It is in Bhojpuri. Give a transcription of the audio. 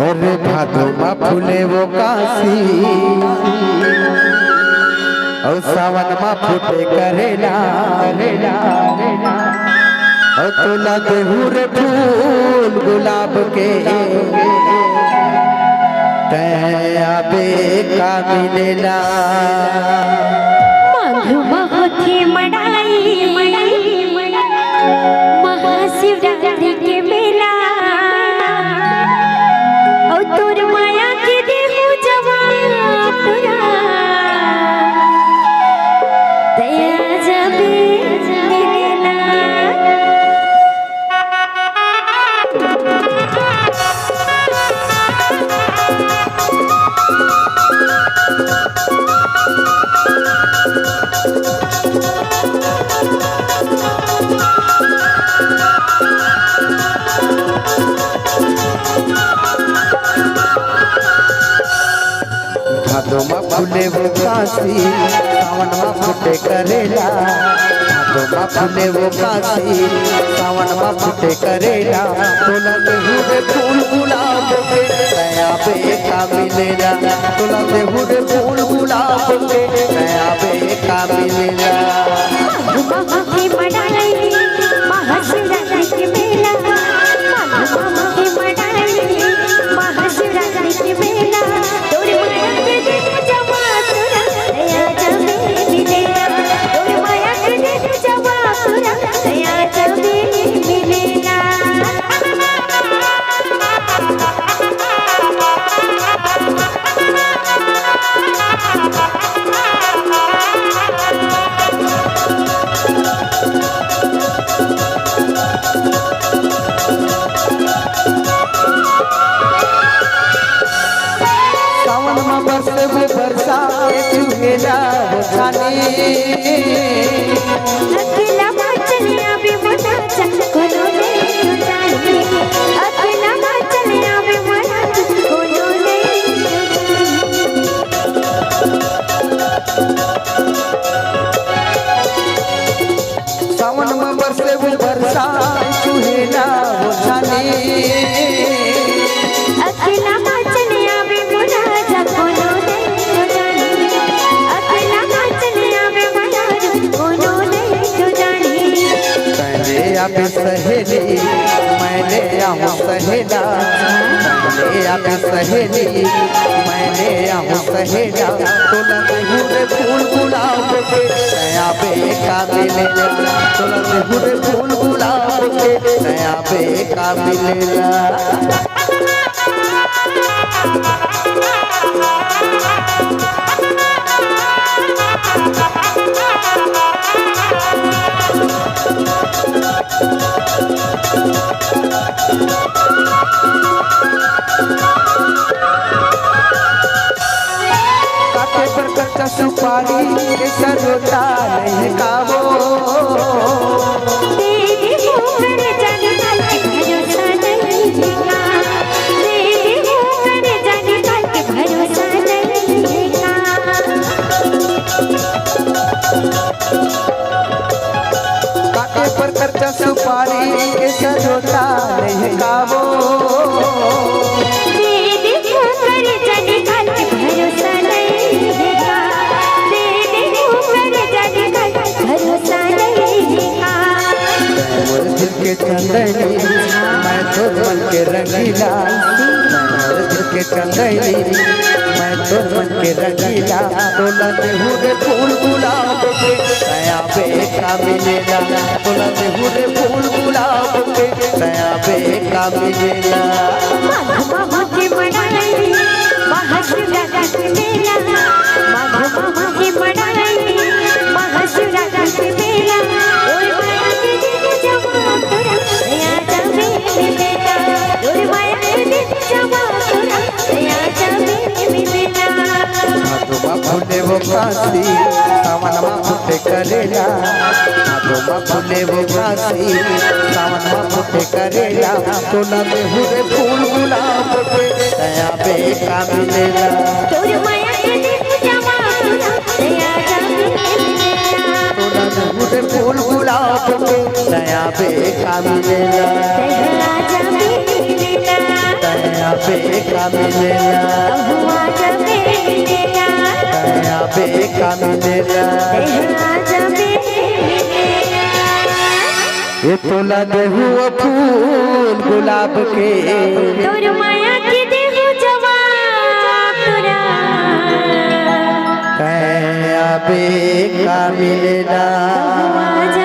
अरे भादो मा फूले वो काशी और सावन मा फूटे करेला और तोला देहू रे फूल गुलाब के तयाबे का मिलेला मधुमक्खी मड़ाई महाशिवरात्रि के मेला और तोर माया के देहु जवाब तोरा दया जबे मिलेला भादो मा फूले वो काशी सावन मा फूटे करेला भादो मा फूले वो काशी सावन मा फूटे करेला तोला देहू रे फूल गुलाब के तयाबे का मिलेला तोला देहू रे फूल गुलाब के तयाबे का मिलेला मधुमक्खी मड़ाई महाशिवरात्रि के मेला मधुमक्खी मड़ाई महाशिवरात्रि के मेला तोर माया के देहु जवाब तोरा दया जबे मिलेला तोर माया के देहु जवाब तोरा दया जबे मिलेला सावन मा बरसे वो बरसा चुहेला वो छानी अकेला चले आवे मना चल कोनो ने जाने अकेला चले आवे मना चल कोनो ने सावन मा बरसे वो बरसा चुहेला वो छानी अकेला चले आवे मना चल कोनो ने जाने अकेला चले आवे मना चल कोनो ने जाने पहले आप सहेली मैंने आऊँ सहेला पहले आप सहेली मैंने आऊँ सहेला तोला देहू रे फूल गुलाब के तयाबे का मिलेला तोला देहू रे फूल गुलाब के तयाबे का मिलेला काटे पर कच्चा सुपारी के सरोता नहीं काबो तेरी होकर जाने काल के भरोसा नहीं का तेरी होकर जाने काल के भरोसा नहीं का काटे पर कच्चा सुपारी के सरोता नहीं काबो तेरी होकर जाने काल के भरोसा नहीं का तेरी होकर जाने काल के भरोसा नहीं का मोर दिल के चंदनी मैं तो मन के रंगीला मोर दिल के चंदनी मैं तो मन के रंगीला तोला देहू रे फूल गुलाब के तयाबे का मिलेला तोला देहू रे फूल गुलाब के तयाबे का मिलेला मधुमक्खी मड़ाई महाशिवरात्रि के मेला मधुमक्खी मड़ाई महाशिवरात्रि के मेला तोर माया के देहु जवाब तोरा दया जबे मिलेला तोर माया के देहु जवाब तोरा दया जबे मिलेला भादो मा फूले वो काशी सावन मा फूटे करेला भादो मा फूले वो काशी सावन मा फूटे करेला तोला देहू रे फूल गुलाब के तयाबे का मिलेला तोर माया के देहु जवाब तोरा दया जबे मिलेला तोला देहू रे फूल गुलाब के तयाबे का मिलेला दया जबे आबे का मिलेला हुआ जबे मिलेला आबे का मिलेला हुआ जबे मिलेला ये तोला देहु फूल गुलाब के तोर माया के देहु जवाब तोरा आबे का मिलेला हुआ